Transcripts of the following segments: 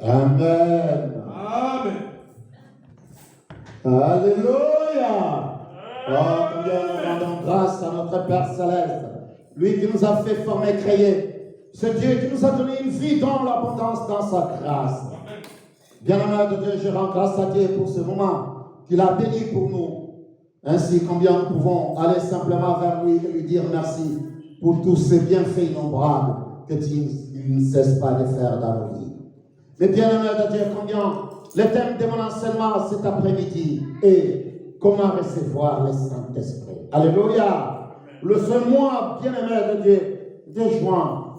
Amen. Amen. Alléluia. Oh, combien nous rendons grâce à notre Père Céleste, lui qui nous a fait former, créer. Ce Dieu qui nous a donné une vie dans l'abondance, dans sa grâce. Bien-aimé de Dieu, je rends grâce à Dieu pour ce moment qu'il a béni pour nous. Ainsi, combien nous pouvons aller simplement vers lui et lui dire merci pour tous ces bienfaits innombrables que tu ne cesses pas de faire dans nos vies. Mais bien-aimé de Dieu, combien le thème de mon enseignement cet après-midi est comment recevoir le Saint-Esprit. Alléluia. Le seul mois, bien-aimé de Dieu, de juin,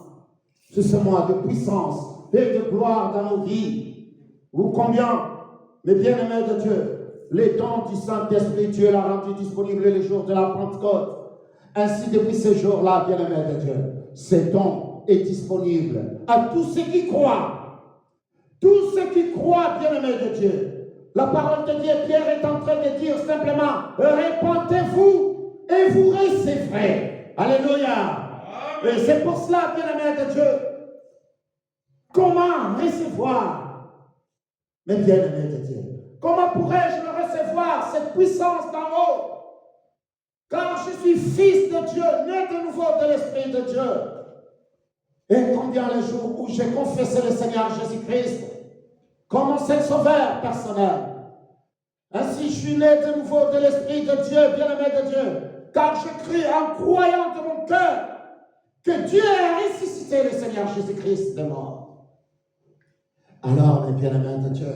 c'est ce mois de puissance et de gloire dans nos vies. Ou combien, mes bien-aimés de Dieu, les dons du Saint-Esprit, Dieu l'a rendu disponible les jours de la Pentecôte. Ainsi, depuis ces jours-là, bien-aimés de Dieu, ces dons est disponible à tous ceux qui croient. Tous ceux qui croient, bien-aimés de Dieu. La parole de Dieu, Pierre est en train de dire simplement, répentez-vous et vous recevrez. Alléluia. Et c'est pour cela, bien-aimés de Dieu, comment recevoir? Mais bien-aimés de Dieu, comment pourrais-je le recevoir, cette puissance d'en haut? Car je suis fils de Dieu, né de nouveau de l'Esprit de Dieu. Et combien les jours où j'ai confessé le Seigneur Jésus-Christ comme mon seul sauveur personnel. Ainsi, je suis né de nouveau de l'Esprit de Dieu, bien-aimé de Dieu. Car je crie en croyant de mon cœur que Dieu a ressuscité le Seigneur Jésus-Christ de mort. Alors, mes bien-aimés de Dieu,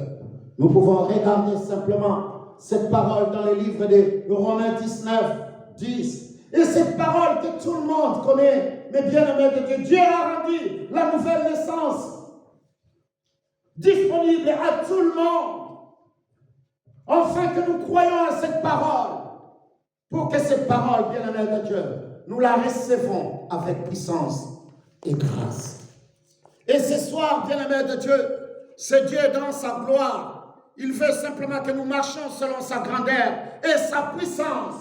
nous pouvons regarder simplement cette parole dans le livre de Romains 19, 10. Et cette parole que tout le monde connaît, mes bien-aimés de Dieu, Dieu a rendu la nouvelle naissance disponible à tout le monde, afin que nous croyons à cette parole, pour que cette parole, bien-aimés de Dieu, nous la recevons avec puissance et grâce. Et ce soir, bien-aimés de Dieu, c'est Dieu dans sa gloire. Il veut simplement que nous marchions selon sa grandeur et sa puissance.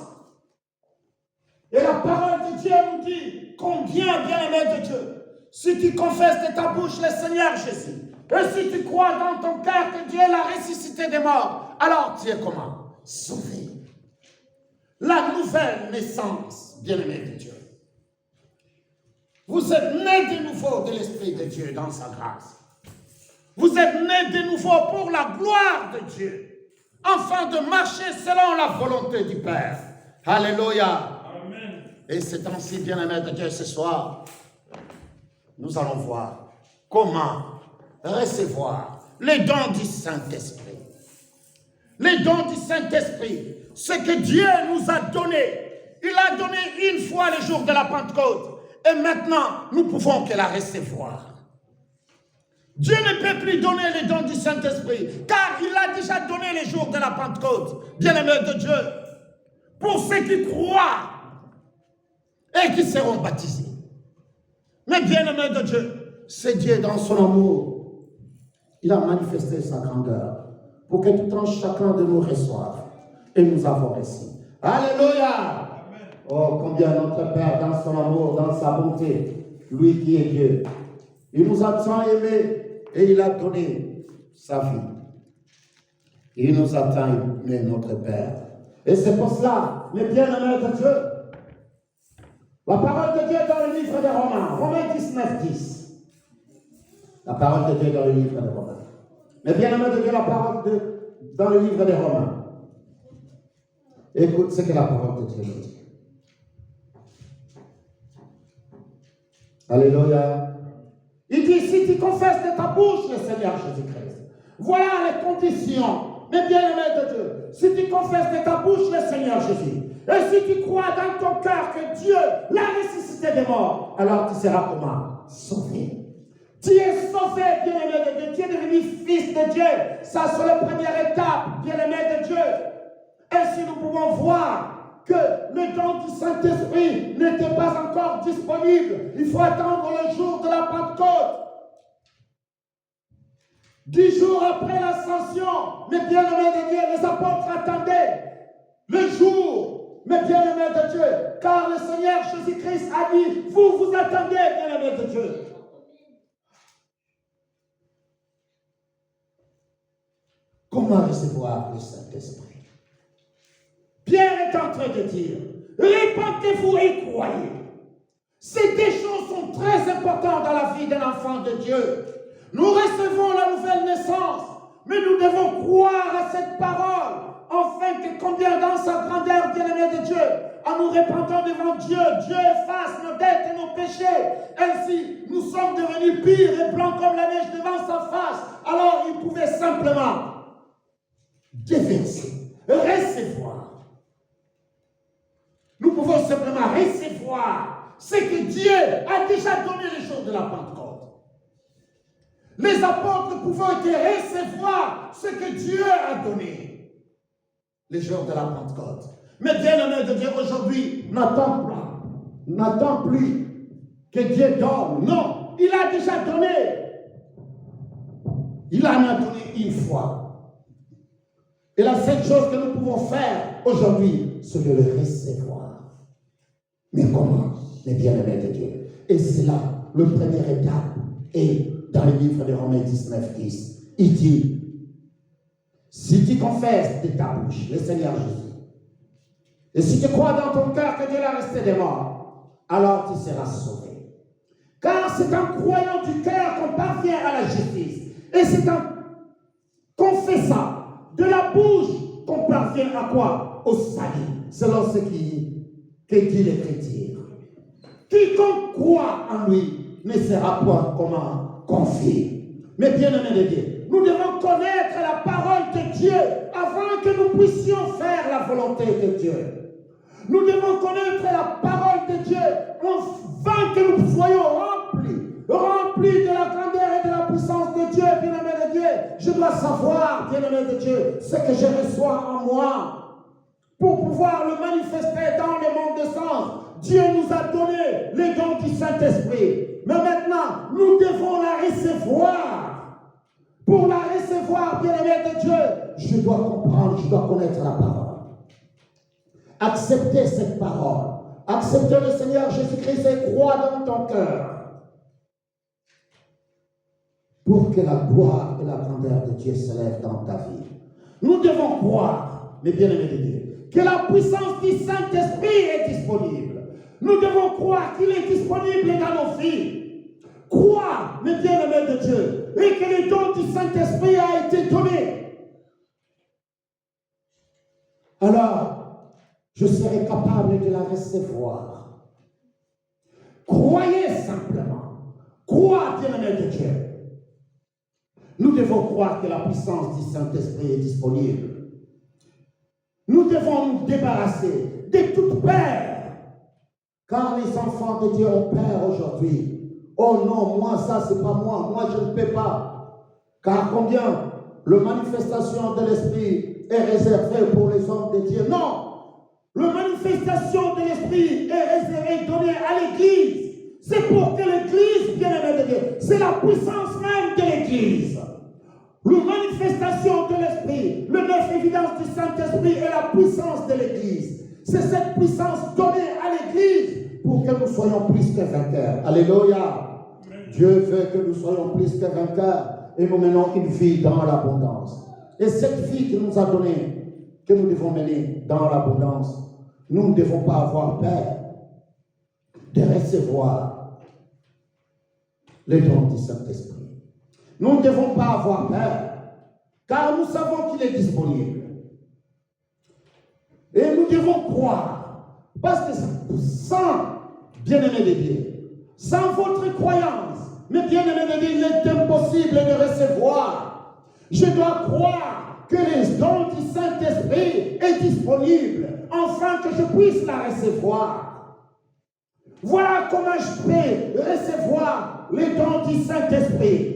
Et la parole de Dieu nous dit combien, bien-aimé de Dieu, si tu confesses de ta bouche le Seigneur Jésus, et si tu crois dans ton cœur que Dieu l'a ressuscité des morts, alors tu es comment? Sauvé. La nouvelle naissance, bien-aimé de Dieu. Vous êtes nés de nouveau de l'Esprit de Dieu dans sa grâce. Vous êtes nés de nouveau pour la gloire de Dieu, afin de marcher selon la volonté du Père. Alléluia. Amen. Et c'est ainsi, bien-aimé de Dieu, ce soir, nous allons voir comment recevoir les dons du Saint-Esprit. Les dons du Saint-Esprit, ce que Dieu nous a donné. Il a donné une fois le jour de la Pentecôte. Et maintenant, nous pouvons que la recevoir. Dieu ne peut plus donner les dons du Saint-Esprit, car il a déjà donné les jours de la Pentecôte, bien-aimés de Dieu, pour ceux qui croient et qui seront baptisés. Mais bien-aimés de Dieu, c'est Dieu dans son amour. Il a manifesté sa grandeur pour que tout un chacun de nous reçoive. Et nous avons reçu. Alléluia! Oh, combien notre Père, dans son amour, dans sa bonté, lui qui est Dieu, il nous a tant aimés et il a donné sa vie. Il nous a tant aimés, notre Père. Et c'est pour cela, mes bien-aimés de Dieu, la parole de Dieu dans le livre des Romains, Romains 19, 10. La parole de Dieu dans le livre des Romains. Mais bien-aimés de Dieu, la parole dans le livre des Romains. Écoute ce que la parole de Dieu nous dit. Alléluia. Il dit, si tu confesses de ta bouche le Seigneur Jésus-Christ, voilà les conditions, mes bien-aimés de Dieu. Si tu confesses de ta bouche le Seigneur Jésus, et si tu crois dans ton cœur que Dieu l'a ressuscité des morts, alors tu seras comment? Sauvé. Tu es sauvé, bien-aimé de Dieu. Tu es devenu fils de Dieu. Ça, c'est la première étape, bien-aimé de Dieu. Ainsi, nous pouvons voir que le don du Saint-Esprit n'était pas encore disponible. Il faut attendre le jour de la Pentecôte. 10 jours après l'ascension, mes bien-aimés de Dieu, les apôtres attendaient le jour, mes bien-aimés de Dieu, car le Seigneur Jésus-Christ a dit, vous attendez, bien-aimés de Dieu. Comment recevoir le Saint-Esprit? Pierre est en train de dire, répentez-vous et croyez. Ces deux choses sont très importantes dans la vie d'un enfant de Dieu. Nous recevons la nouvelle naissance, mais nous devons croire à cette parole, afin que combien dans sa grandeur, bien-aimé de Dieu, en nous repentant devant Dieu, Dieu efface nos dettes et nos péchés. Ainsi, nous sommes devenus purs et blancs comme la neige devant sa face. Alors, il pouvait simplement déverser, recevoir. Nous pouvons simplement recevoir ce que Dieu a déjà donné le jour de la Pentecôte. Les apôtres pouvaient recevoir ce que Dieu a donné le jour de la Pentecôte. Mais bien-aimé de Dieu, aujourd'hui, n'attend plus que Dieu donne. Non, il a déjà donné. Il en a donné une fois. Et la seule chose que nous pouvons faire aujourd'hui, c'est de le recevoir. Mais comment? Les bien-aimés de Dieu. Et c'est là, le première étape. Et dans le livre de Romains 19, 10, il dit, si tu confesses de ta bouche le Seigneur Jésus, et si tu crois dans ton cœur que Dieu l'a resté des morts, alors tu seras sauvé. Car c'est en croyant du cœur qu'on parvient à la justice. Et c'est en confessant de la bouche qu'on parvient à quoi? Au salut. Selon ce que dit l'Écriture. Quiconque croit en lui ne sera point comment? Confus. Mais bien-aimés de Dieu, nous devons connaître la parole de Dieu avant que nous puissions faire la volonté de Dieu. Nous devons connaître la parole de Dieu afin que nous soyons remplis de la grandeur et de la puissance de Dieu, bien-aimé de Dieu. Je dois savoir, bien-aimé de Dieu, ce que je reçois en moi pour pouvoir le manifester dans le monde des sens. Dieu nous a donné les dons du Saint-Esprit. Mais maintenant, nous devons la recevoir. Pour la recevoir, bien-aimé de Dieu, je dois comprendre, je dois connaître la parole. Accepter cette parole. Accepter le Seigneur Jésus-Christ et croire dans ton cœur. Pour que la gloire et la grandeur de Dieu s'élèvent dans ta vie. Nous devons croire, mes bien-aimés de Dieu, que la puissance du Saint-Esprit est disponible. Nous devons croire qu'il est disponible dans nos vies. Croire, mes bien-aimés de Dieu, et que le don du Saint-Esprit a été donné. Alors, je serai capable de la recevoir. Croyez simplement. Croire, bien-aimés de Dieu. Nous devons croire que la puissance du Saint-Esprit est disponible. Nous devons nous débarrasser de toute peur. Car les enfants de Dieu ont peur aujourd'hui. Oh non, moi ça c'est pas moi. Moi je ne peux pas. Car combien la manifestation de l'Esprit est réservée pour les hommes de Dieu. Non. La manifestation de l'Esprit est réservée, donnée à l'Église. C'est pour que l'Église, bien-aimée de Dieu, c'est la puissance même de l'Église. La manifestation de l'Esprit, le neuf évidence du Saint-Esprit est la puissance de l'Église. C'est cette puissance donnée à l'Église pour que nous soyons plus que vainqueurs. Alléluia. Dieu veut que nous soyons plus que vainqueurs et nous menons une vie dans l'abondance. Et cette vie qu'il nous a donnée, que nous devons mener dans l'abondance, nous ne devons pas avoir peur de recevoir le don du Saint-Esprit. Nous ne devons pas avoir peur, car nous savons qu'il est disponible. Et nous devons croire, parce que sans, bien-aimé de Dieu, sans votre croyance, mais bien-aimé de Dieu, il est impossible de recevoir. Je dois croire que les dons du Saint-Esprit est disponible, afin que je puisse la recevoir. Voilà comment je peux recevoir les dons du Saint-Esprit.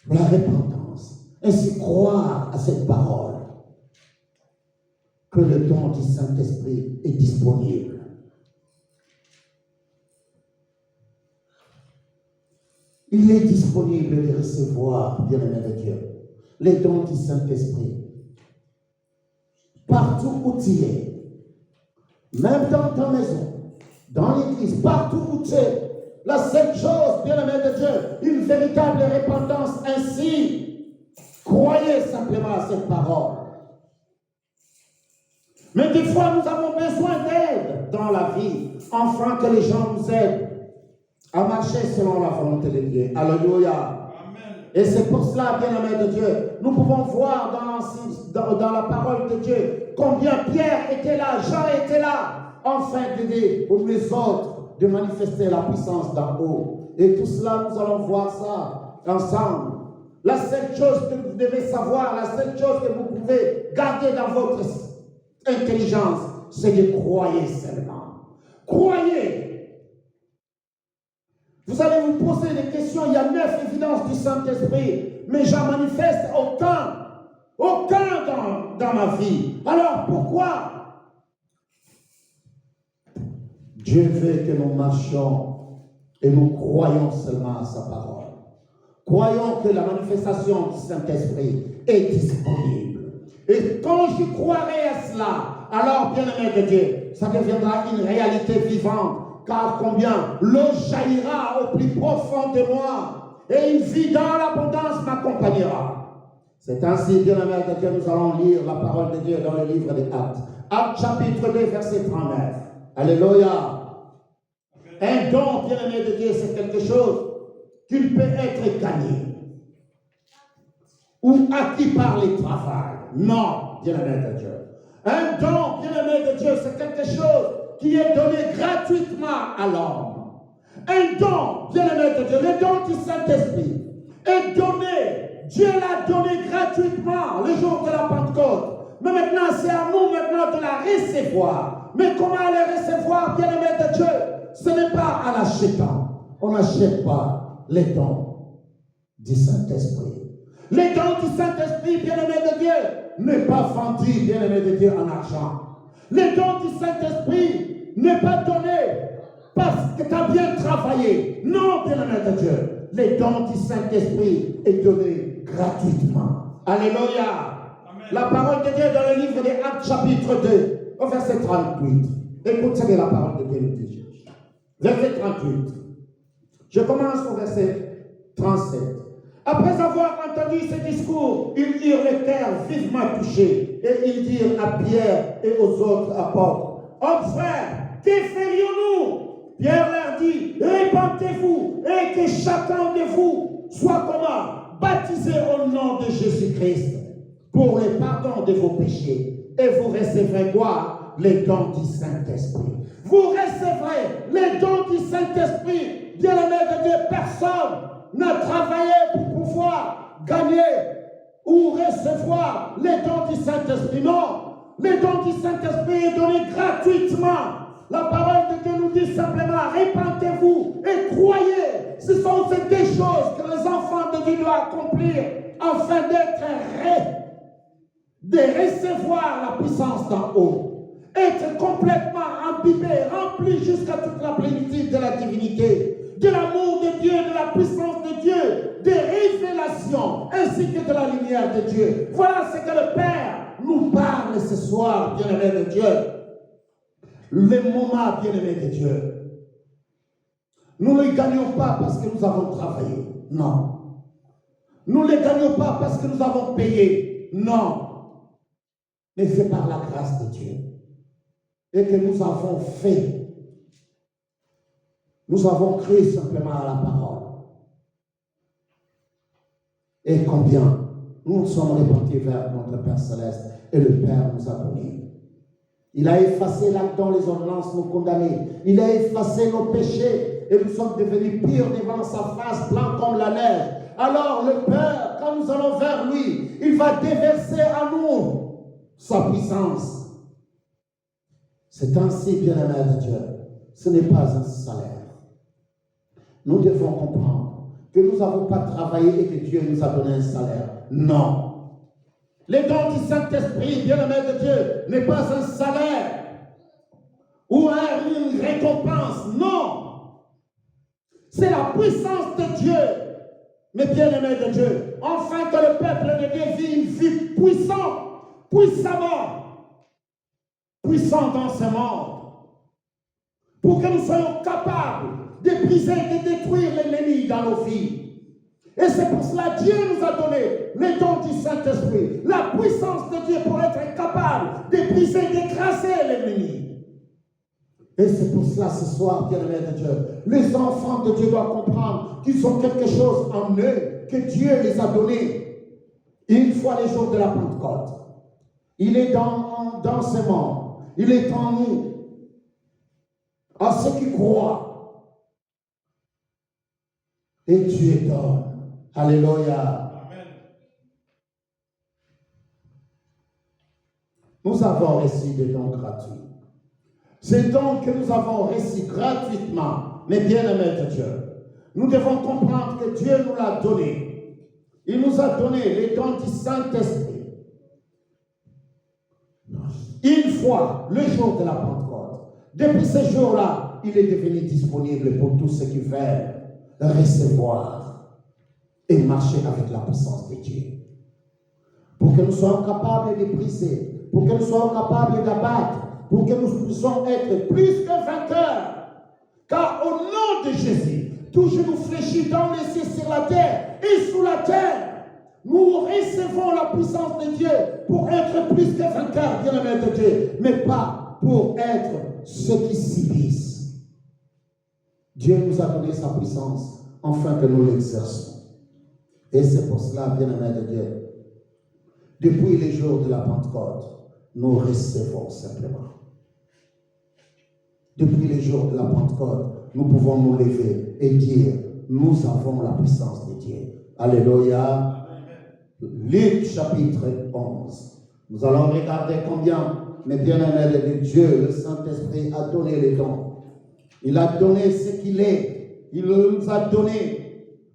La repentance, ainsi croire à cette parole, que le don du Saint-Esprit est disponible. Il est disponible de recevoir, bien-aimé de Dieu, les dons du Saint-Esprit. Partout où tu es, même dans ta maison, dans l'église, partout où tu es, la seule chose, bien-aimé de Dieu, une véritable repentance ainsi. Croyez simplement à cette parole. Mais des fois, nous avons besoin d'aide dans la vie, afin que les gens nous aident à marcher selon la volonté de Dieu. Alléluia. Et c'est pour cela, bien-aimés de Dieu, nous pouvons voir dans la parole de Dieu combien Pierre était là, Jean était là, afin d'aider les autres de manifester la puissance d'en haut. Et tout cela, nous allons voir ça ensemble. La seule chose que vous devez savoir, la seule chose que vous pouvez garder dans votre intelligence, c'est de croire seulement. Croyez. Vous allez vous poser des questions, il y a 9 évidences du Saint-Esprit, mais j'en manifeste aucun dans ma vie. Alors pourquoi? Dieu veut que nous marchions et nous croyons seulement à sa parole. Croyons que la manifestation du Saint-Esprit est disponible. Et quand je croirai à cela, alors, bien-aimé de Dieu, ça deviendra une réalité vivante. Car combien l'eau jaillira au plus profond de moi, et une vie dans l'abondance m'accompagnera. C'est ainsi, bien-aimé de Dieu, nous allons lire la parole de Dieu dans le livre des Actes. Actes chapitre 2, verset 39. Alléluia. Un don, bien-aimé de Dieu, c'est quelque chose qui peut être gagné ou acquis par le travail. Non, bien-aimé de Dieu. Un don, bien-aimé de Dieu, c'est quelque chose qui est donné gratuitement à l'homme. Un don, bien-aimé de Dieu, le don du Saint-Esprit est donné. Dieu l'a donné gratuitement le jour de la Pentecôte. Mais maintenant, c'est à nous maintenant de la recevoir. Mais comment la recevoir, bien-aimé de Dieu? Ce n'est pas en achetant. On n'achète pas les dons du Saint-Esprit. Les dons du Saint-Esprit, bien-aimé de Dieu, n'est pas vendu, bien-aimé de Dieu, en argent. Les dons du Saint-Esprit n'est pas donné parce que tu as bien travaillé. Non, bien-aimé de Dieu. Les dons du Saint-Esprit est donné gratuitement. Alléluia. Amen. La parole de Dieu dans le livre des Actes chapitre 2, au verset 38. Écoutez la parole de Dieu. Verset 38. Je commence au verset 37. Après avoir entendu ce discours, ils eurent le cœur vivement touché et ils dirent à Pierre et aux autres apôtres: Hommes frères, que ferions-nous? Pierre leur dit: répentez-vous et que chacun de vous soit comment? Baptisé au nom de Jésus-Christ pour le pardon de vos péchés, et vous recevrez quoi? Les dons du Saint-Esprit. Vous recevrez les dons du Saint-Esprit. Bien-aimé de Dieu, personne n'a travaillé pour pouvoir gagner ou recevoir les dons du Saint-Esprit. Non, les dons du Saint-Esprit est donné gratuitement. La parole de Dieu nous dit simplement: répentez-vous et croyez. Ce sont ces deux choses que les enfants de Dieu doivent accomplir afin de recevoir la puissance d'en haut. Être complètement imbibé, rempli jusqu'à toute la plénitude de la divinité, de l'amour de Dieu, de la puissance de Dieu, des révélations, ainsi que de la lumière de Dieu. Voilà ce que le Père nous parle ce soir, bien-aimé de Dieu. Le moment, bien-aimé de Dieu. Nous ne les gagnons pas parce que nous avons travaillé. Non. Nous ne les gagnons pas parce que nous avons payé. Non. Mais c'est par la grâce de Dieu. Et que nous avons fait. Nous avons cru simplement à la parole. Et combien nous sommes repentis vers notre Père Céleste et le Père nous a donné. Il a effacé l'acte dont les ordonnances nous condamnaient. Il a effacé nos péchés et nous sommes devenus purs devant sa face, blancs comme la neige. Alors le Père, quand nous allons vers lui, il va déverser à nous sa puissance. C'est ainsi, bien-aimé de Dieu, ce n'est pas un salaire. Nous devons comprendre que nous n'avons pas travaillé et que Dieu nous a donné un salaire. Non. Les dons du Saint-Esprit, bien-aimé de Dieu, n'est pas un salaire ou une récompense. Non. C'est la puissance de Dieu. Mais bien-aimé de Dieu, enfin que le peuple de Dieu vive une vie puissamment, puissant dans ce monde, pour que nous soyons capables de briser et de détruire l'ennemi dans nos vies. Et c'est pour cela que Dieu nous a donné les dons du Saint-Esprit, la puissance de Dieu pour être capable de briser, d'écraser l'ennemi. Et c'est pour cela ce soir, bien-aimés de Dieu, les enfants de Dieu doivent comprendre qu'ils ont quelque chose en eux que Dieu les a donné. Une fois les jours de la Pentecôte, il est dans ces membres, il est en nous, à ceux qui croient. Et Dieu donne. Alléluia. Amen. Nous avons reçu des dons gratuits. Ces dons que nous avons reçus gratuitement, mais bien-aimés de Dieu, nous devons comprendre que Dieu nous l'a donné. Il nous a donné les dons du Saint-Esprit. Une fois, le jour de la Pentecôte, depuis ce jour-là, il est devenu disponible pour tous ceux qui veulent recevoir et marcher avec la puissance de Dieu. Pour que nous soyons capables de briser, pour que nous soyons capables d'abattre, pour que nous puissions être plus que vainqueurs. Car au nom de Jésus, tout genou fléchit dans les cieux, sur la terre et sous la terre, nous recevons la puissance de Dieu pour être plus que vainqueurs, bien-aimés de Dieu, mais pas pour être ceux qui subissent. Dieu nous a donné sa puissance afin que nous l'exerçons. Et c'est pour cela, bien-aimés de Dieu, depuis les jours de la Pentecôte, nous recevons simplement. Depuis les jours de la Pentecôte, nous pouvons nous lever et dire, nous avons la puissance de Dieu. Alléluia. Luc chapitre 11. Nous allons regarder combien, mes bien-aimés de Dieu, le Saint-Esprit a donné les dons. Il a donné ce qu'il est. Il nous a donné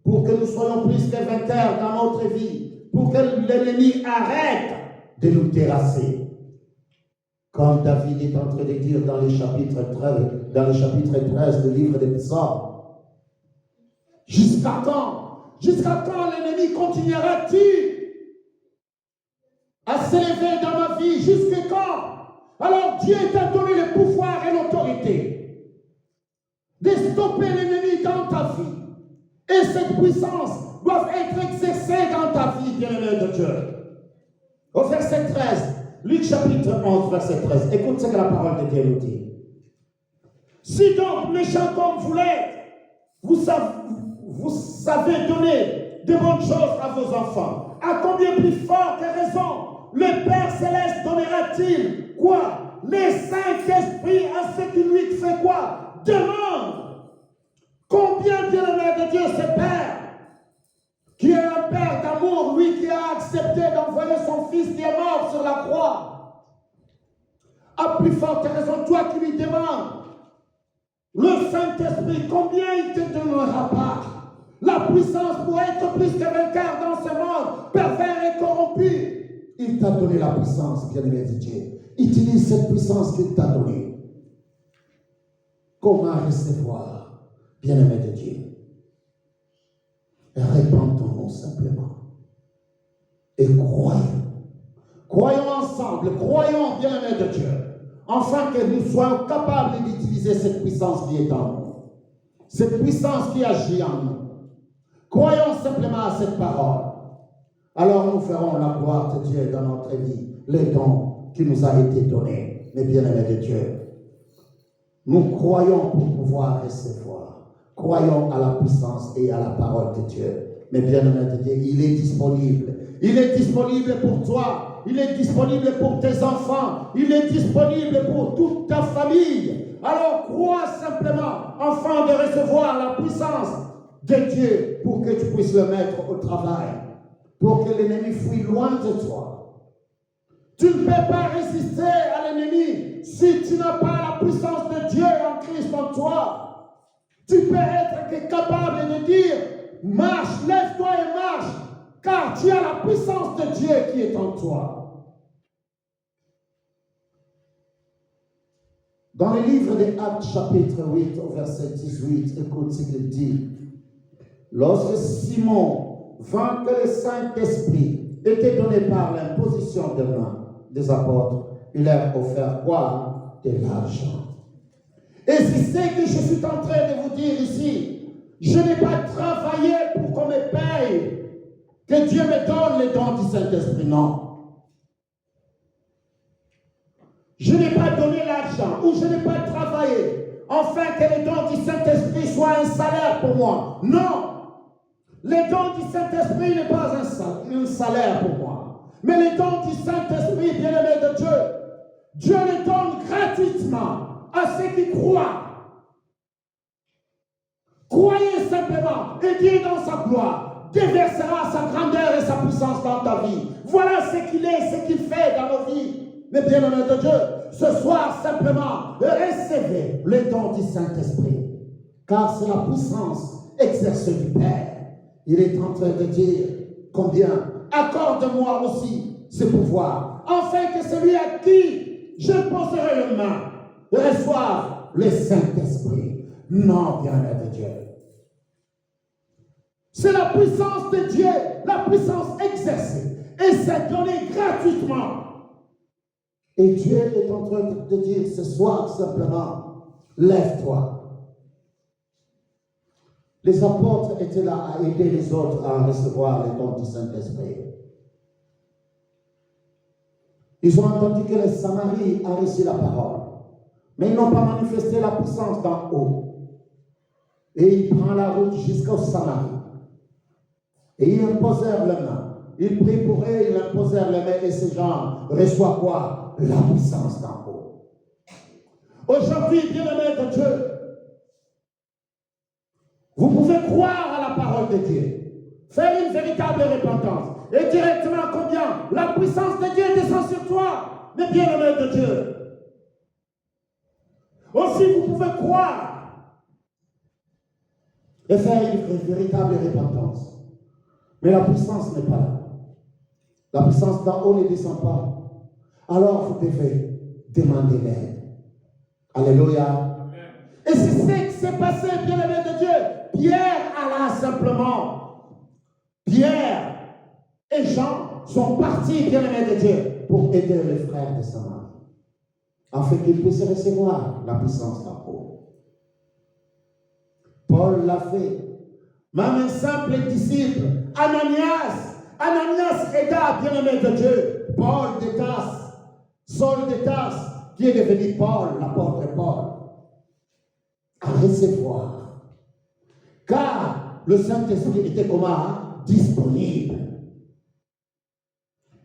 pour que nous soyons plus que vainqueurs dans notre vie, pour que l'ennemi arrête de nous terrasser. Comme David est en train de dire dans le chapitre 13 du livre des Psaumes. Jusqu'à quand? Jusqu'à quand l'ennemi continuera-t-il à s'élever dans ma vie? Jusqu'à quand? Alors Dieu t'a donné le pouvoir et l'autorité de stopper l'ennemi dans ta vie. Et cette puissance doit être exercée dans ta vie, bien-aimé de Dieu. Au verset 13, Luc chapitre 11, verset 13. Écoute ce que la parole de Dieu nous dit. Si donc, méchants comme vous l'êtes, vous savez donner de bonnes choses à vos enfants, à combien plus forte raison le Père Céleste donnera-t-il quoi? Les Saint-Esprit à ceux qui lui fait quoi? Demande. Combien, bien-aimé de Dieu, ce Père, qui est un Père d'amour, lui qui a accepté d'envoyer son Fils qui est mort sur la croix, à plus forte raison, toi qui lui demandes, le Saint-Esprit, combien il te donnera pas la puissance pour être plus que vainqueur dans ce monde pervers et corrompu? Il t'a donné la puissance, bien-aimé de Dieu. Utilise cette puissance qu'il t'a donnée. Comment recevoir? Bien-aimés de Dieu, répandons-nous simplement et croyons. Croyons ensemble, croyons, bien-aimés de Dieu, afin que nous soyons capables d'utiliser cette puissance qui est en nous, cette puissance qui agit en nous. Croyons simplement à cette parole. Alors nous ferons la gloire de Dieu dans notre vie, les dons qui nous a été donnés, mes bien-aimés de Dieu. Nous croyons pour pouvoir recevoir. Croyons à la puissance et à la parole de Dieu. Mais bien-aimé de Dieu, il est disponible. Il est disponible pour toi. Il est disponible pour tes enfants. Il est disponible pour toute ta famille. Alors crois simplement afin de recevoir la puissance de Dieu pour que tu puisses le mettre au travail. Pour que l'ennemi fuit loin de toi. Tu ne peux pas résister à l'ennemi si tu n'as pas la puissance de Dieu en Christ en toi. Tu peux être capable de dire, marche, lève-toi et marche, car tu as la puissance de Dieu qui est en toi. Dans le livre des Actes, chapitre 8, au verset 18, écoute ce qu'il dit. Lorsque Simon vint que le Saint-Esprit était donné par l'imposition de main des apôtres, il leur offert quoi? De l'argent. Et c'est ce que je suis en train de vous dire ici. Je n'ai pas travaillé pour qu'on me paye. Que Dieu me donne les dons du Saint-Esprit, non. Je n'ai pas donné l'argent ou je n'ai pas travaillé afin que les dons du Saint-Esprit soient un salaire pour moi. Non. Les dons du Saint-Esprit n'est pas un salaire pour moi. Mais les dons du Saint-Esprit, bien-aimé de Dieu, Dieu les donne gratuitement à ceux qui croient. Croyez simplement et Dieu dans sa gloire déversera sa grandeur et sa puissance dans ta vie. Voilà ce qu'il est, ce qu'il fait dans nos vies. Mais bien-aimé de Dieu, ce soir simplement, recevez le don du Saint-Esprit. Car c'est la puissance exercée du Père. Il est en train de dire combien accorde-moi aussi ce pouvoir, afin que celui à qui je poserai les mains reçoive le Saint-Esprit. Non, bien-aimé de Dieu. C'est la puissance de Dieu, la puissance exercée, et c'est donné gratuitement. Et Dieu est en train de dire ce soir simplement, lève-toi. Les apôtres étaient là à aider les autres à recevoir les dons du Saint-Esprit. Ils ont entendu que les Samaries a reçu la parole, mais ils n'ont pas manifesté la puissance d'en haut. Et ils prennent la route jusqu'aux Samaries. Et ils imposèrent les mains. Ils prient pour eux, ils imposèrent les mains, et ces gens reçoivent quoi? La puissance d'en haut. Aujourd'hui, bien-aimés de Dieu, vous pouvez croire à la parole de Dieu, faire une véritable repentance, et directement combien la puissance de Dieu descend sur toi, mais bien-aimés de Dieu. Aussi, vous pouvez croire et faire une véritable repentance. Mais la puissance n'est pas là. La puissance d'en haut ne descend pas. Alors vous devez demander l'aide. Alléluia. Et c'est ce qui s'est passé, bien-aimé de Dieu. Pierre alla simplement. Pierre et Jean sont partis, bien-aimé de Dieu, pour aider les frères de Samarie, afin qu'ils puissent recevoir la puissance d'en haut. Paul l'a fait. Même un simple disciple, Ananias aida, bien-aimé de Dieu, Paul de Tarse, Saul de Tarse, qui est devenu Paul, l'apôtre Paul, à recevoir. Car le Saint-Esprit était comment? Disponible.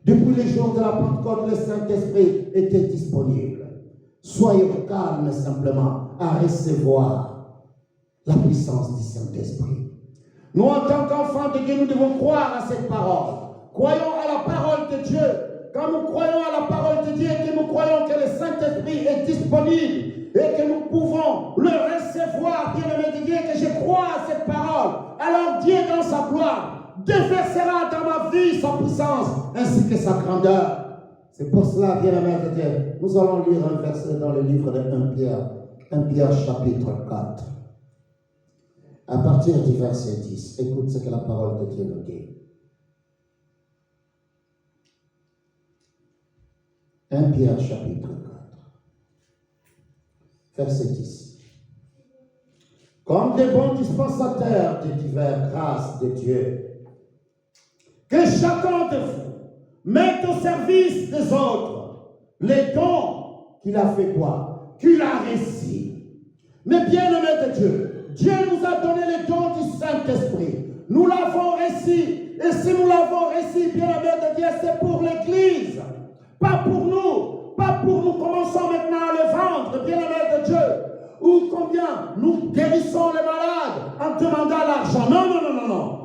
Depuis les jours de la Pentecôte, le Saint-Esprit était disponible. Soyez calmes simplement à recevoir la puissance du Saint-Esprit. Nous, en tant qu'enfants de Dieu, nous devons croire à cette parole. Croyons à la parole de Dieu. Quand nous croyons à la parole de Dieu et que nous croyons que le Saint-Esprit est disponible et que nous pouvons le recevoir, bien-aimé de Dieu, que je crois à cette parole, alors Dieu, dans sa gloire, déversera dans ma vie sa puissance ainsi que sa grandeur. C'est pour cela, bien-aimé de Dieu, nous allons lire un verset dans le livre de 1 Pierre chapitre 4. À partir du verset 10, écoute ce que la parole de Dieu nous dit. 1 Pierre chapitre 4, verset 10. Comme des bons dispensateurs de diverses grâces de Dieu, que chacun de vous mette au service des autres les dons qu'il a fait quoi? Qu'il a reçus. Mais bien-aimé de Dieu, Dieu nous a donné les dons du Saint-Esprit. Nous l'avons reçu. Et si nous l'avons reçu, bien-aimé de Dieu, c'est pour l'Église. Pas pour nous. Pas pour nous. Commençons maintenant à le vendre, bien-aimé de Dieu. Ou combien nous guérissons les malades en demandant l'argent. Non, non, non, non, non.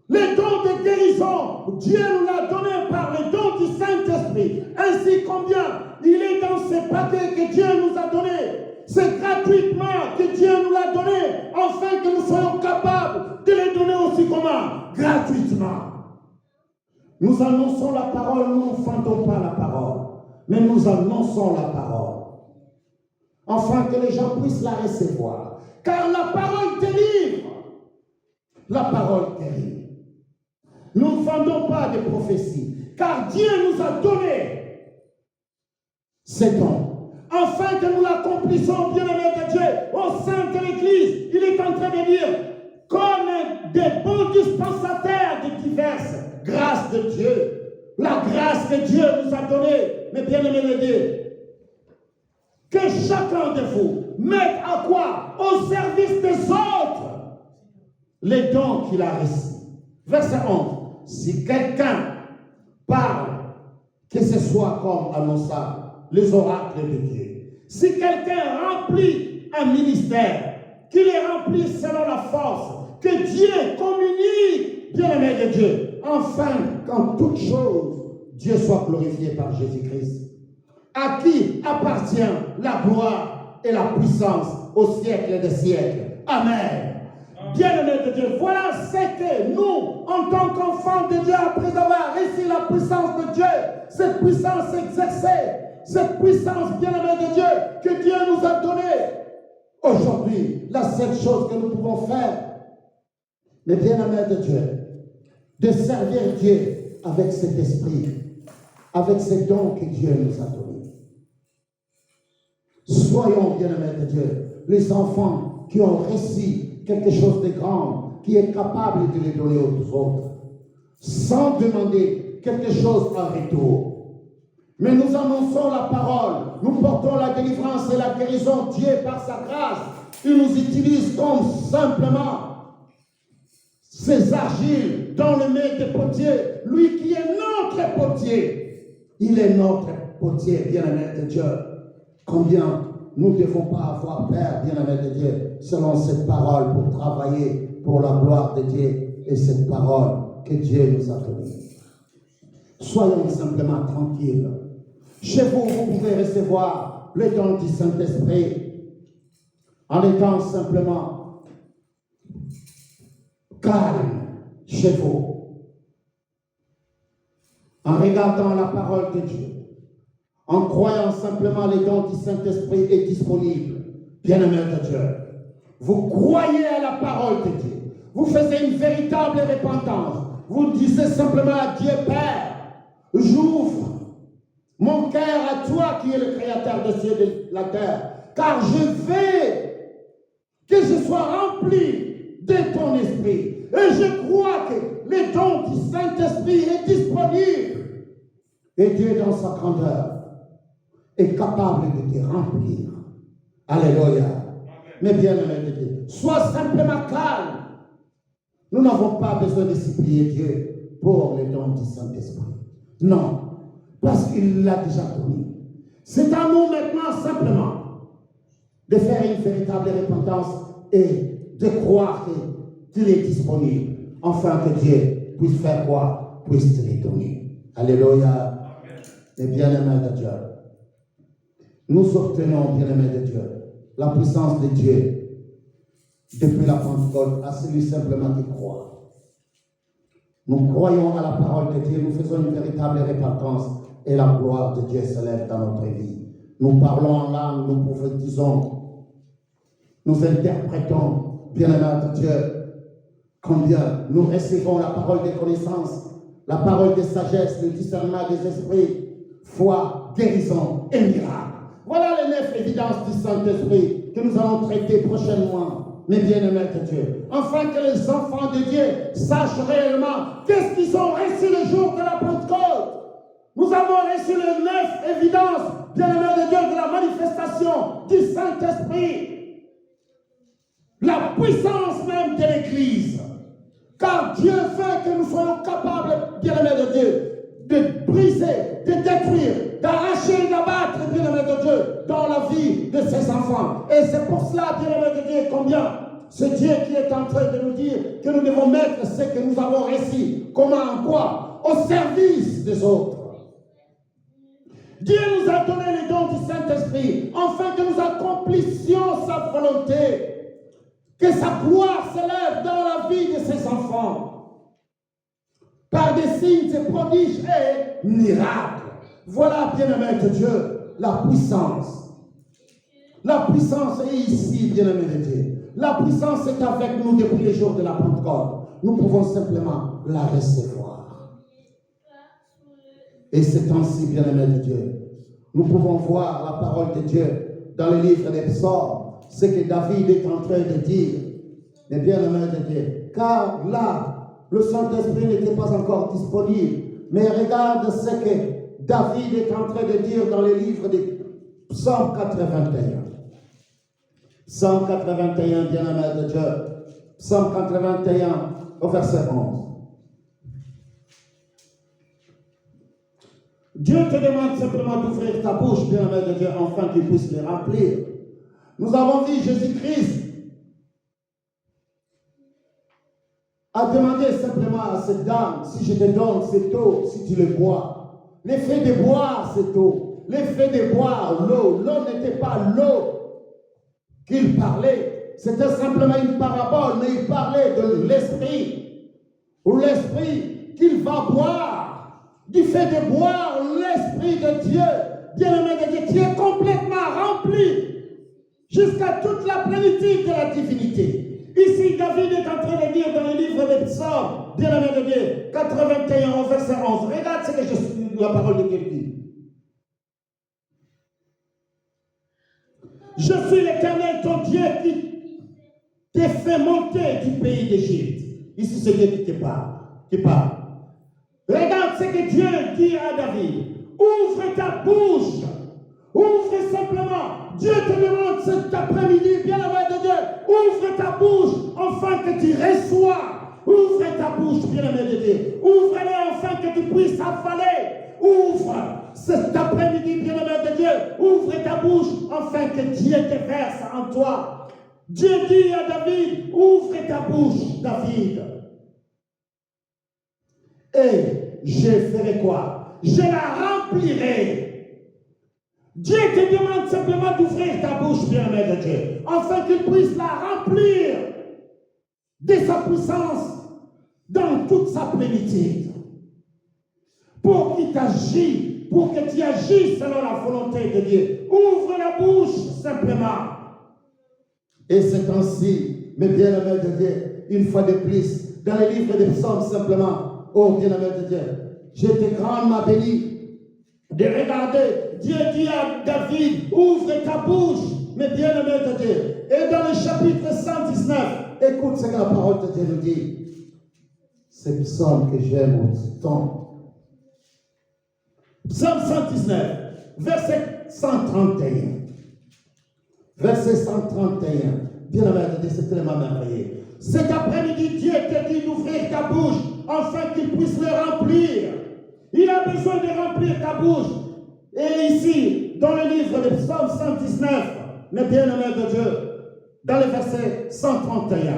Les dons de guérison, Dieu nous l'a donné par le don du Saint-Esprit. Ainsi combien il est dans ces paquets que Dieu nous a donnés. C'est gratuitement que Dieu nous l'a donné, afin que nous soyons capables de les donner aussi comment? Gratuitement. Nous annonçons la parole, nous ne fendons pas la parole, mais nous annonçons la parole, afin que les gens puissent la recevoir. Car la parole délivre, la parole guérit. Nous ne vendons pas de prophéties, car Dieu nous a donné ces dons. Afin que nous l'accomplissions, bien-aimés de Dieu, au sein de l'Église. Il est en train de dire, des bons dispensataires de diverses grâces de Dieu. La grâce que Dieu nous a donnée, mes bien-aimés, que chacun de vous mette à quoi? Au service des autres les dons qu'il a reçus. Verset 11. Si quelqu'un parle, que ce soit comme annonçable les oracles de Dieu. Si quelqu'un remplit un ministère, qu'il est rempli selon la force que Dieu communique, bien-aimé de Dieu, afin qu'en toute chose, Dieu soit glorifié par Jésus-Christ, à qui appartient la gloire et la puissance au siècle des siècles. Amen. Bien-aimé de Dieu, voilà ce que nous, en tant qu'enfants de Dieu, après avoir reçu la puissance de Dieu, cette puissance exercée, cette puissance, bien-aimé de Dieu, que Dieu nous a donnée. Aujourd'hui, la seule chose que nous pouvons faire, mes bien-aimés de Dieu, de servir Dieu avec cet esprit, avec ces dons que Dieu nous a donnés. Soyons, bien-aimés de Dieu, les enfants qui ont reçu quelque chose de grand, qui est capable de les donner aux autres, sans demander quelque chose en retour. Mais nous annonçons la parole, nous portons la délivrance et la guérison. Dieu, par sa grâce, il nous utilise comme simplement ces argiles dans le mains des potiers. Lui qui est notre potier, il est notre potier, bien-aimé de Dieu. Combien nous ne devons pas avoir peur, bien-aimé de Dieu, selon cette parole, pour travailler pour la gloire de Dieu et cette parole que Dieu nous a donnée. Soyons simplement tranquilles. Chez vous, vous pouvez recevoir le don du Saint-Esprit en étant simplement calme chez vous, en regardant la parole de Dieu, en croyant simplement les dons du Saint-Esprit est disponible. Bien-aimé de Dieu, vous croyez à la parole de Dieu, vous faites une véritable repentance, vous disiez simplement à Dieu, Père, j'ouvre mon cœur à toi qui es le créateur des cieux et de la terre, car je veux que je sois rempli de ton esprit. Et je crois que le don du Saint-Esprit est disponible. Et Dieu, dans sa grandeur, est capable de te remplir. Alléluia. Mais bien-aimé de Dieu, sois simplement calme. Nous n'avons pas besoin de supplier Dieu pour le don du Saint-Esprit. Non. Parce qu'il l'a déjà donné. C'est à nous maintenant simplement de faire une véritable repentance et de croire qu'il est disponible, afin que Dieu puisse faire quoi? Puisse te les donner. Alléluia. Et bien-aimés de Dieu, nous obtenons, bien-aimés de Dieu, la puissance de Dieu depuis la Pentecôte à celui simplement qui croit. Nous croyons à la parole de Dieu, nous faisons une véritable repentance. Et la gloire de Dieu se lève dans notre vie. Nous parlons en langue, nous prophétisons, nous interprétons, bien-aimés de Dieu, combien nous recevons la parole de connaissance, la parole de sagesse, le discernement des esprits, foi, guérison et miracle. Voilà les 9 évidences du Saint-Esprit que nous allons traiter prochainement, mes bien-aimés de Dieu, afin que les enfants de Dieu sachent réellement qu'est-ce qu'ils ont reçu le jour de la Pentecôte. Nous avons reçu les 9 évidences, bien-aimés de Dieu, de la manifestation du Saint-Esprit. La puissance même de l'Église. Car Dieu veut que nous soyons capables, bien-aimés de Dieu, de briser, de détruire, d'arracher, d'abattre, bien-aimés de Dieu, dans la vie de ses enfants. Et c'est pour cela, bien-aimés de Dieu, combien c'est Dieu qui est en train de nous dire que nous devons mettre ce que nous avons reçu, comment, en quoi, au service des autres. Dieu nous a donné les dons du Saint-Esprit, afin que nous accomplissions sa volonté, que sa gloire s'élève dans la vie de ses enfants, par des signes, des prodiges et miracles. Voilà, bien-aimés de Dieu, la puissance. La puissance est ici, bien-aimés de Dieu. La puissance est avec nous depuis les jours de la Pentecôte. Nous pouvons simplement la recevoir. Et c'est ainsi, bien-aimés de Dieu, nous pouvons voir la parole de Dieu dans le livre des Psaumes, ce que David est en train de dire. Mais bien-aimés de Dieu, car là, le Saint-Esprit n'était pas encore disponible. Mais regarde ce que David est en train de dire dans le livre de Psaume 81. Psaume 81, bien-aimé de Dieu. Psaume 81, au verset 11. Dieu te demande simplement d'ouvrir ta bouche, bien-aimé de Dieu, afin qu'il puisse les remplir. Nous avons vu Jésus-Christ a demandé simplement à cette dame, si je te donne cette eau, si tu le bois. L'effet de boire cette eau, l'effet de boire l'eau n'était pas l'eau qu'il parlait, c'était simplement une parabole, mais il parlait de l'esprit, ou l'esprit qu'il va boire, du fait de boire l'esprit de Dieu, bien-aimé de Dieu, qui est complètement rempli jusqu'à toute la plénitude de la divinité. Ici, David est en train de dire dans le livre des Psaumes, bien-aimé de Dieu, 81 au verset 11. Regarde ce que la parole de Dieu dit. Je suis l'Éternel, ton Dieu, qui t'ai fait monter du pays d'Égypte. Ici, c'est Dieu qui te parle. Regarde ce que Dieu dit à David. Ouvre ta bouche. Ouvre simplement. Dieu te demande cet après-midi, bien-aimé de Dieu, ouvre ta bouche afin que tu reçois. Ouvre ta bouche, bien-aimé de Dieu. Ouvre-la afin que tu puisses avaler. Ouvre cet après-midi, bien-aimé de Dieu. Ouvre ta bouche afin que Dieu te verse en toi. Dieu dit à David, ouvre ta bouche, David. Et je ferai quoi? Je la remplirai. Dieu te demande simplement d'ouvrir ta bouche, bien-aimé de Dieu, afin qu'il puisse la remplir de sa puissance dans toute sa plénitude. Pour qu'il t'agisse, pour que tu agisses selon la volonté de Dieu. Ouvre la bouche simplement. Et c'est ainsi, mes bien-aimés de Dieu, une fois de plus, dans les livres des psaumes simplement, oh bien-aimé de Dieu, je te grandement béni de regarder. Dieu dit à David, ouvre ta bouche, mes bien-aimés de Dieu. Et dans le chapitre 119, écoute ce que la parole de Dieu nous dit. C'est le psaume que j'aime autant. Psaume 119, verset 131. Verset 131. Bien-aimé de Dieu, c'est tellement merveilleux. Cet après-midi, Dieu te dit d'ouvrir ta bouche afin qu'il puisse le remplir. Il a besoin de remplir ta bouche. Et ici, dans le livre de Psaume 119, mes bien-aimés de Dieu, dans le verset 131,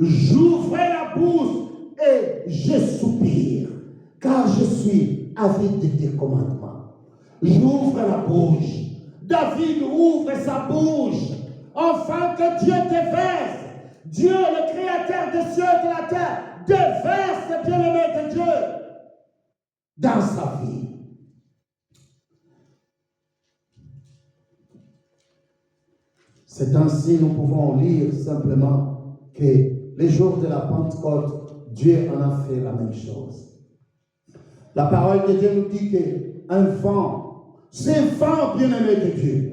j'ouvrais la bouche et je soupire, car je suis avide de tes commandements. J'ouvre la bouche. David ouvre sa bouche, afin que Dieu te verse. Dieu, le créateur des cieux et de la terre, déverse, bien-aimé de Dieu, dans sa vie. C'est ainsi que nous pouvons lire simplement que les jours de la Pentecôte, Dieu en a fait la même chose. La parole de Dieu nous dit qu'un vent, c'est vent, bien-aimé de Dieu.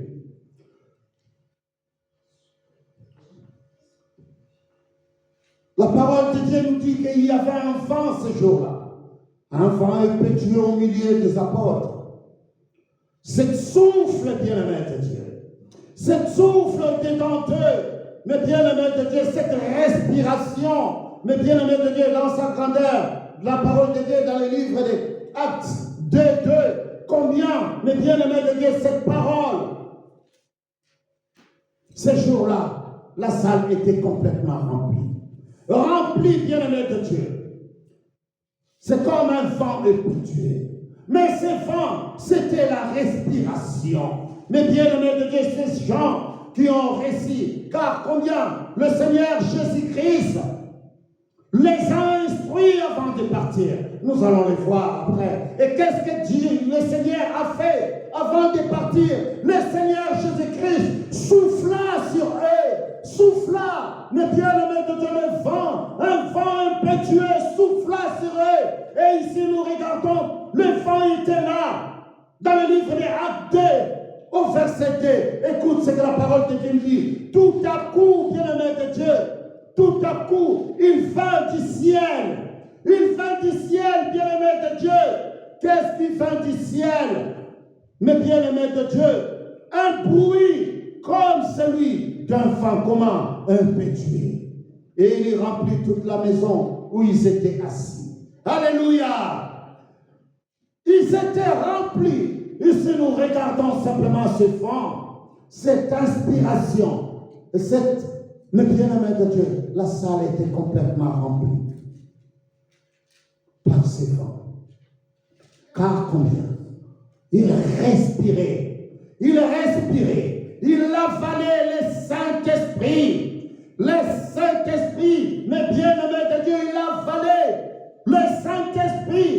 La parole de Dieu nous dit qu'il y avait un vent ce jour-là. Un vent impétueux au milieu des apôtres. Cette souffle, bien-aimé de Dieu. Cette souffle détenteur, mais bien-aimé de Dieu, cette respiration, mais bien-aimé de Dieu, dans sa grandeur, la parole de Dieu dans le livre des Actes 2:2, combien, mais bien-aimé de Dieu, cette parole, ce jour-là, la salle était complètement remplie. Remplie, bien-aimé de Dieu. C'est comme un vent impétueux. Mais ce vent, c'était la respiration. Mais bien-aimés de Dieu, ces gens qui ont réussi, car combien le Seigneur Jésus-Christ les a instruits avant de partir. Nous allons les voir après. Et qu'est-ce que Dieu, le Seigneur a fait avant de partir? Le Seigneur Jésus-Christ souffla sur eux, souffla, mais bien-aimés de Dieu, le vent, un vent impétueux souffla sur eux. Et ici nous regardons, le vent était là, dans le livre des Actes 2. Au verset 2, écoute ce que la parole de Dieu dit. Tout à coup, bien-aimé de Dieu, tout à coup, il vint du ciel. Il vint du ciel, bien-aimé de Dieu. Qu'est-ce qui vint du ciel, mes bien-aimés de Dieu? Un bruit comme celui d'un vent, comment? Impétueux. Et il remplit toute la maison où ils étaient assis. Alléluia! Ils étaient remplis. Et si nous regardons simplement ce vent, cette inspiration, mes bien-aimés de Dieu, la salle était complètement remplie par ce vent. Car combien? Il respirait, il avalait le Saint-Esprit. Le Saint-Esprit, mes bien-aimés de Dieu, il avalait le Saint-Esprit.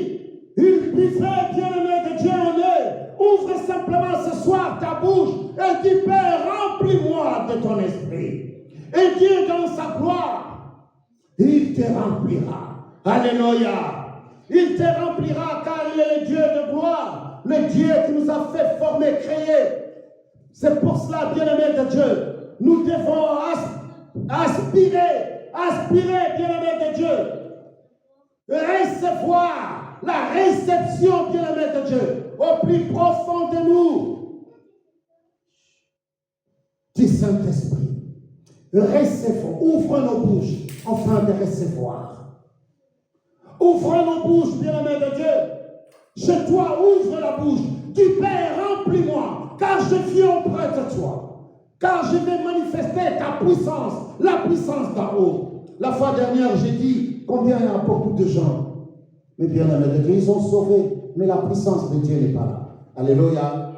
Il buvait, bien-aimé de Dieu, en eux. Ouvre simplement ce soir ta bouche et dis, Père, remplis-moi de ton esprit. Et Dieu, dans sa gloire, il te remplira. Alléluia. Il te remplira car il est le Dieu de gloire, le Dieu qui nous a fait former, créer. C'est pour cela, bien-aimés de Dieu, nous devons aspirer, bien-aimés de Dieu, recevoir la réception, bien-aimés de Dieu, au plus profond de nous, du Saint-Esprit. Recevons, ouvre nos bouches afin de recevoir. Ouvre nos bouches, bien-aimés de Dieu. Chez toi, ouvre la bouche. Dis, Père, remplis-moi, car je viens auprès de toi. Car je vais manifester ta puissance, la puissance d'en haut. La fois dernière, j'ai dit combien il y a beaucoup de gens. Mais bien-aimés de Dieu, ils sont sauvés, mais la puissance de Dieu n'est pas là. Alléluia.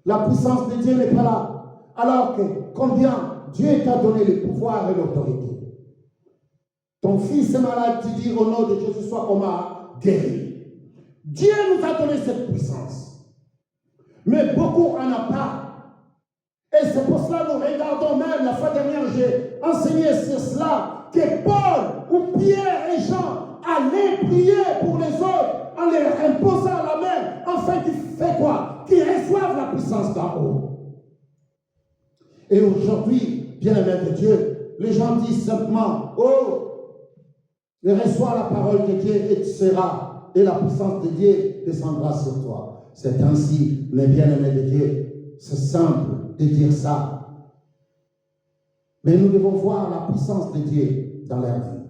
La puissance de Dieu n'est pas là. Alors que combien Dieu t'a donné le pouvoir et l'autorité. Ton fils est malade, tu dis au nom de Jésus, sois comment guéri. Dieu nous a donné cette puissance. Mais beaucoup en ont pas. Et c'est pour cela que nous regardons même, la fois dernière, j'ai enseigné sur cela, que Paul ou Pierre et Jean allaient prier pour les autres en leur imposant la main, afin qu'ils fassent quoi? Qu'ils reçoivent la puissance d'en haut. Et aujourd'hui, bien-aimés de Dieu, les gens disent simplement, oh, reçois la parole de Dieu et tu seras, et la puissance de Dieu descendra sur toi. C'est ainsi, mes bien-aimés de Dieu, c'est simple de dire ça. Mais nous devons voir la puissance de Dieu dans leur vie.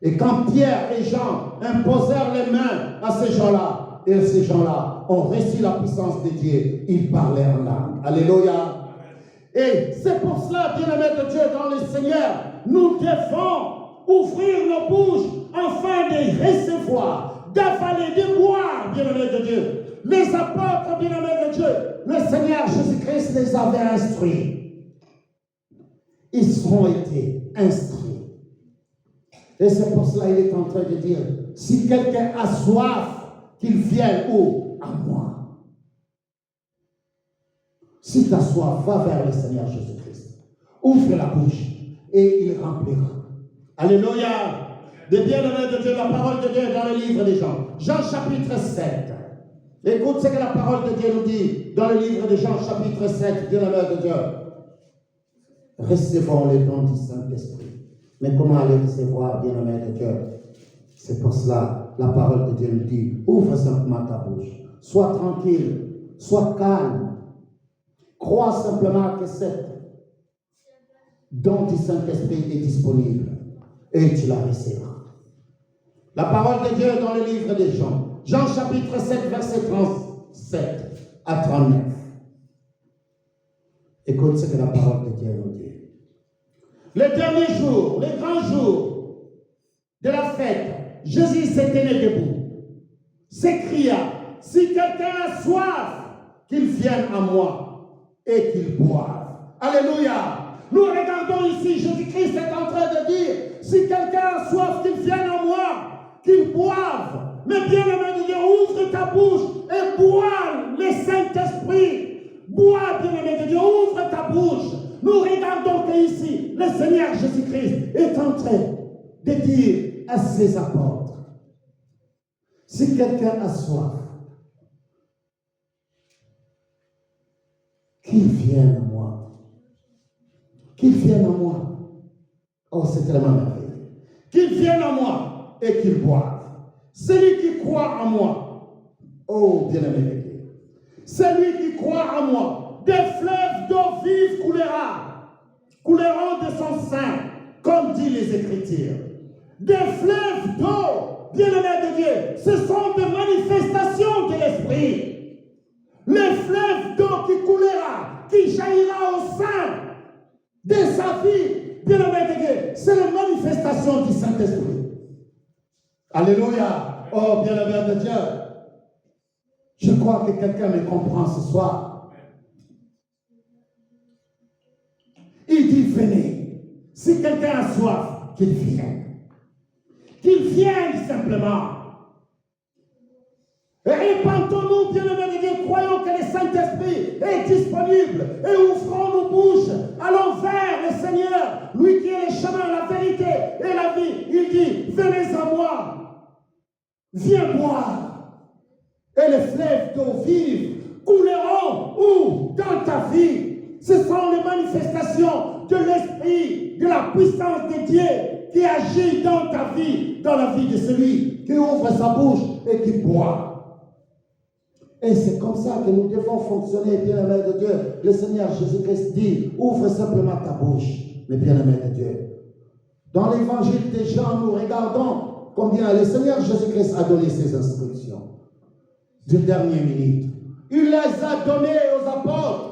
Et quand Pierre et Jean imposèrent les mains à ces gens-là, et ces gens-là ont reçu la puissance de Dieu, ils parlaient en langue. Alléluia. Et c'est pour cela, bien-aimés de Dieu, dans le Seigneur, nous devons ouvrir nos bouches afin de recevoir, d'avaler, de boire, bien-aimés de Dieu. Les apôtres, bien-aimés de Dieu, le Seigneur Jésus-Christ les avait instruits. Ils ont été instruits. Et c'est pour cela qu'il est en train de dire, si quelqu'un a soif, qu'il vienne où? À moi. Si tu as soif, va vers le Seigneur Jésus-Christ. Ouvre la bouche et il remplira. Alléluia. Des bien-aimés de Dieu, la parole de Dieu est dans le livre des Jean. Jean chapitre 7. Écoute ce que la parole de Dieu nous dit dans le livre de Jean chapitre 7, bien-aimés de Dieu. Recevons les dons du Saint-Esprit. Mais comment aller recevoir, bien-aimés de Dieu? C'est pour cela, la parole de Dieu nous dit, ouvre simplement ta bouche. Sois tranquille, sois calme. Crois simplement que cette don du Saint-Esprit est disponible et tu la recevras. La parole de Dieu dans le livre de Jean. Jean chapitre 7, verset 37 à 39. Écoute ce que la parole de Dieu nous dit. Le dernier jour, le grand jour de la fête, Jésus s'est tenu debout, s'écria, si quelqu'un a soif, qu'il vienne à moi et qu'il boive. Alléluia. Nous regardons ici, Jésus-Christ est en train de dire, si quelqu'un a soif, qu'il vienne à moi, qu'il boive. Mais bien aimé de Dieu, ouvre ta bouche et bois le Saint-Esprit. Bois, bien aimé de Dieu, ouvre ta bouche. Nous regardons qu'ici, le Seigneur Jésus-Christ est en train de dire à ses apôtres, si quelqu'un a soif, qu'il vienne à moi. Qu'il vienne à moi. Oh, c'est tellement merveilleux. Qu'ils viennent à moi et qu'ils boivent. Celui qui croit en moi, oh, bien-aimé de Dieu, celui qui croit en moi, des fleuves d'eau vive couleront de son sein, comme dit les Écritures. Des fleuves d'eau, bien-aimé de Dieu, ce sont des manifestations de l'Esprit. Les fleuves d'eau qui coulera, qui jaillira au sein de sa vie, bien-aimé de Dieu, c'est la manifestation du Saint-Esprit. Alléluia. Oh, bien-aimé de Dieu, je crois que quelqu'un me comprend ce soir. Il dit, venez. Si quelqu'un a soif, qu'il vienne. Qu'il vienne simplement. Répandons-nous, bien-aimés de Dieu, croyons que le Saint-Esprit est disponible et ouvrons nos bouches, allons vers le Seigneur, lui qui est le chemin, la vérité et la vie. Il dit, venez à moi, viens boire, et les fleuves d'eau vive couleront où? Dans ta vie. Ce sont les manifestations de l'Esprit, de la puissance de Dieu qui agit dans ta vie, dans la vie de celui qui ouvre sa bouche et qui boit. Et c'est comme ça que nous devons fonctionner, bien-aimé de Dieu. Le Seigneur Jésus-Christ dit, ouvre simplement ta bouche, mes bien-aimés de Dieu. Dans l'évangile des Jean, nous regardons combien le Seigneur Jésus-Christ a donné ses instructions. Du dernier minute. Il les a données aux apôtres.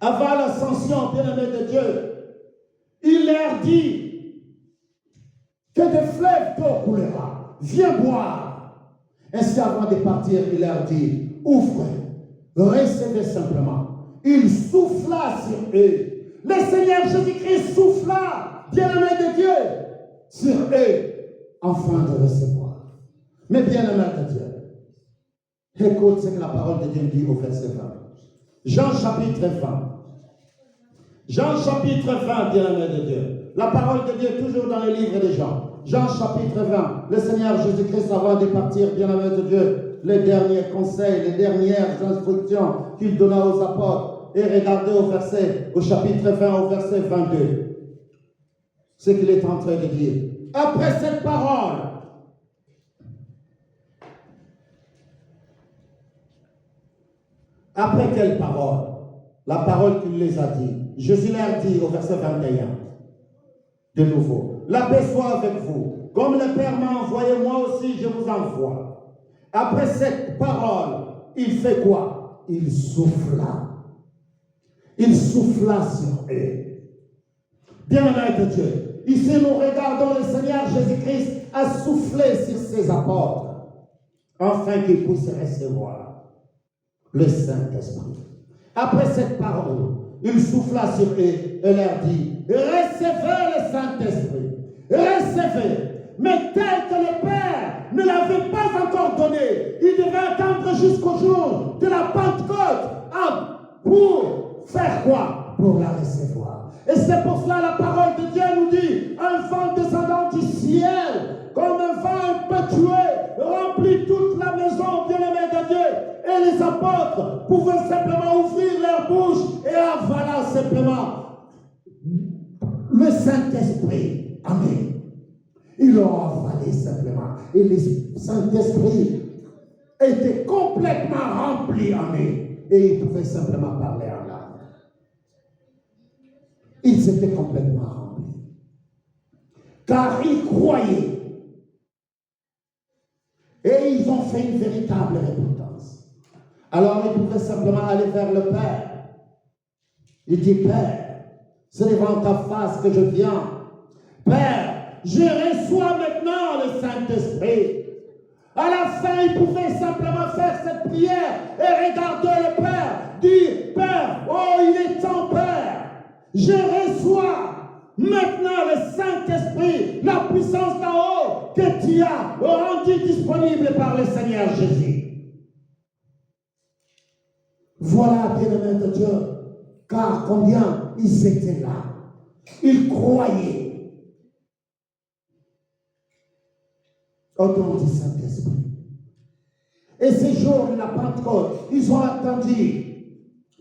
Avant l'ascension, bien-aimé de Dieu, il leur dit que des fleuves d'eau coulera. Viens boire. Ainsi, avant de partir, il leur dit, ouvrez, recevez simplement. Il souffla sur eux. Le Seigneur Jésus-Christ souffla, bien-aimé de Dieu, sur eux, afin de recevoir. Mais bien-aimé de Dieu, écoute ce que la parole de Dieu dit au verset 20. Jean chapitre 20. Jean chapitre 20, bien-aimé de Dieu. La parole de Dieu toujours dans le livre de Jean. Jean chapitre 20, le Seigneur Jésus-Christ avant de partir, bien-aimé de Dieu, les derniers conseils, les dernières instructions qu'il donna aux apôtres. Et regardez au chapitre 20, au verset 22, ce qu'il est en train de dire. Après cette parole, après quelle parole? La parole qu'il les a dit. Jésus leur dit au verset 21, de nouveau, la paix soit avec vous. Comme le Père m'a envoyé, moi aussi je vous envoie. Après cette parole, il fait quoi? Il souffla. Il souffla sur eux. Bien-aimé de Dieu, ici nous regardons le Seigneur Jésus-Christ a soufflé sur ses apôtres, afin qu'ils puissent recevoir le Saint-Esprit. Après cette parole, il souffla sur eux et leur dit, recevez le Saint-Esprit, recevez. Mais tel que le Père ne l'avait pas encore donné, il devait attendre jusqu'au jour de la Pentecôte pour faire quoi? Pour la recevoir. Et c'est pour cela la parole de Dieu nous dit, un vent descendant du ciel, comme un vent impétueux, remplit toute la maison, bien-aimée de Dieu. Et les apôtres pouvaient simplement ouvrir leur bouche et avaler simplement le Saint-Esprit. Amen. Ils l'ont avalé simplement. Et le Saint-Esprit était complètement rempli. Amen. Et ils pouvaient simplement parler en langue. Ils étaient complètement remplis. Car ils croyaient. Et ils ont fait une véritable repentance. Alors ils pouvaient simplement aller vers le Père. Il dit, Père, c'est devant ta face que je viens. Père, je reçois maintenant le Saint-Esprit. À la fin, il pouvait simplement faire cette prière et regarder le Père, dire, Père, oh, il est temps, Père. Je reçois maintenant le Saint-Esprit, la puissance d'en haut que tu as rendu disponible par le Seigneur Jésus. Voilà, bien-aimé de Dieu, car combien ils étaient là. Ils croyaient au nom du Saint-Esprit. Et ces jours de la Pentecôte, ils ont attendu.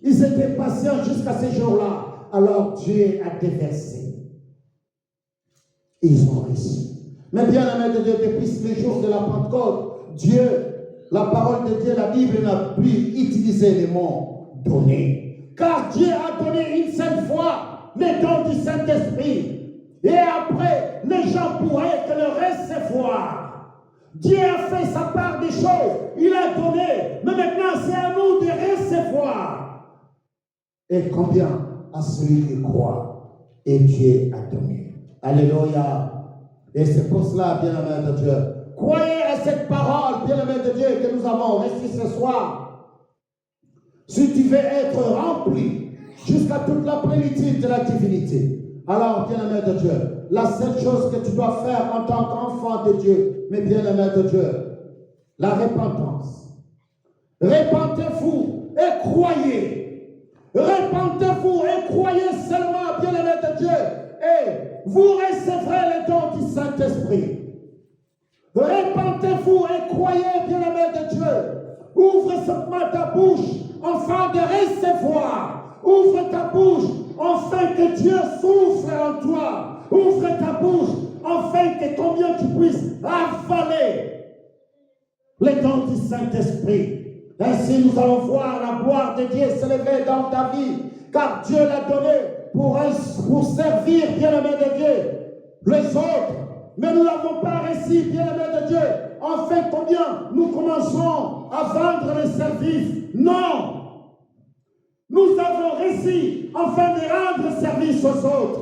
Ils étaient patients jusqu'à ces jours-là. Alors Dieu a déversé Ils ont reçu. Mais bien aimé de Dieu, depuis les jours de la Pentecôte, Dieu, la parole de Dieu, la Bible n'a plus utilisé les mots donner. Car Dieu a donné une seule fois les dons du Saint-Esprit. Et après, les gens pourraient que le recevoir. Dieu a fait sa part des choses. Il a donné. Mais maintenant, c'est à nous de recevoir. Et combien à celui qui croit? Et Dieu a donné. Alléluia. Et c'est pour cela, bien-aimé de Dieu, croyez à cette parole, bien-aimé de Dieu, que nous avons reçue ce soir. Si tu veux être rempli jusqu'à toute la plénitude de la divinité, alors, bien-aimé de Dieu, la seule chose que tu dois faire en tant qu'enfant de Dieu, mais bien-aimé de Dieu, la repentance. Repentez-vous et croyez. Repentez-vous et croyez seulement, bien-aimé de Dieu, et vous recevrez les dons du Saint-Esprit. Repentez-vous et croyez, bien-aimé de Dieu. Ouvre seulement ta bouche afin de recevoir. Ouvre ta bouche afin que Dieu souffre en toi. Ouvre ta bouche afin que combien tu puisses avaler les dons du Saint-Esprit. Ainsi nous allons voir la gloire de Dieu s'élever dans ta vie. Car Dieu l'a donné pour servir, bien-aimé de Dieu, les autres. Mais nous n'avons pas reçu, bien-aimé de Dieu, enfin combien nous commençons à vendre les services. Non! Nous avons reçu afin de rendre service aux autres.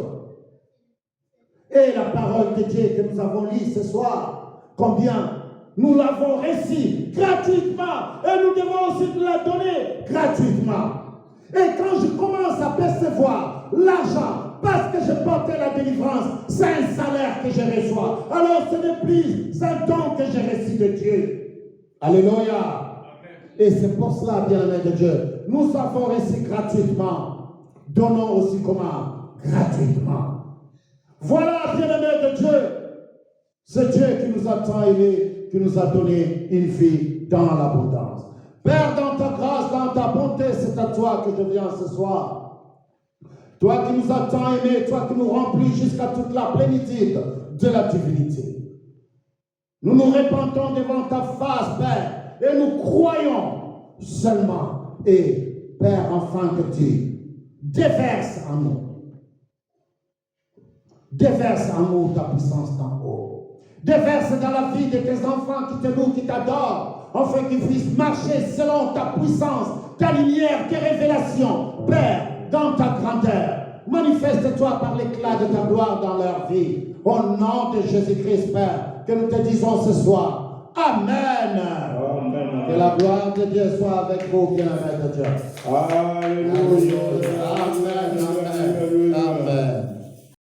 Et la parole de Dieu que nous avons lue ce soir, combien nous l'avons reçue gratuitement. Et nous devons aussi nous la donner gratuitement. Et quand je commence à percevoir l'argent, parce que je portais la délivrance, c'est un salaire que je reçois. Alors ce n'est plus un don que j'ai reçu de Dieu. Alléluia. Et c'est pour cela, bien-aimé de Dieu, nous avons reçu gratuitement. Donnons aussi comment? Gratuitement. Voilà, bien-aimé de Dieu, ce Dieu qui nous a tant aimés, qui nous a donné une vie dans l'abondance. Père, dans ta grâce, dans ta bonté, c'est à toi que je viens ce soir. Toi qui nous as tant aimés, toi qui nous remplis jusqu'à toute la plénitude de la divinité. Nous nous répandons devant ta face, Père, et nous croyons seulement. Et, Père, enfin que tu déverses en nous. Déverse en nous ta puissance d'en haut. Déverse dans la vie de tes enfants qui te louent, qui t'adorent, afin qu'ils puissent marcher selon ta puissance, ta lumière, tes révélations. Père, dans ta grandeur, manifeste-toi par l'éclat de ta gloire dans leur vie. Au nom de Jésus-Christ, Père, que nous te disons ce soir. Amen. Amen. Que la gloire de Dieu soit avec vous, bien-aimés de Dieu. Alléluia. Amen.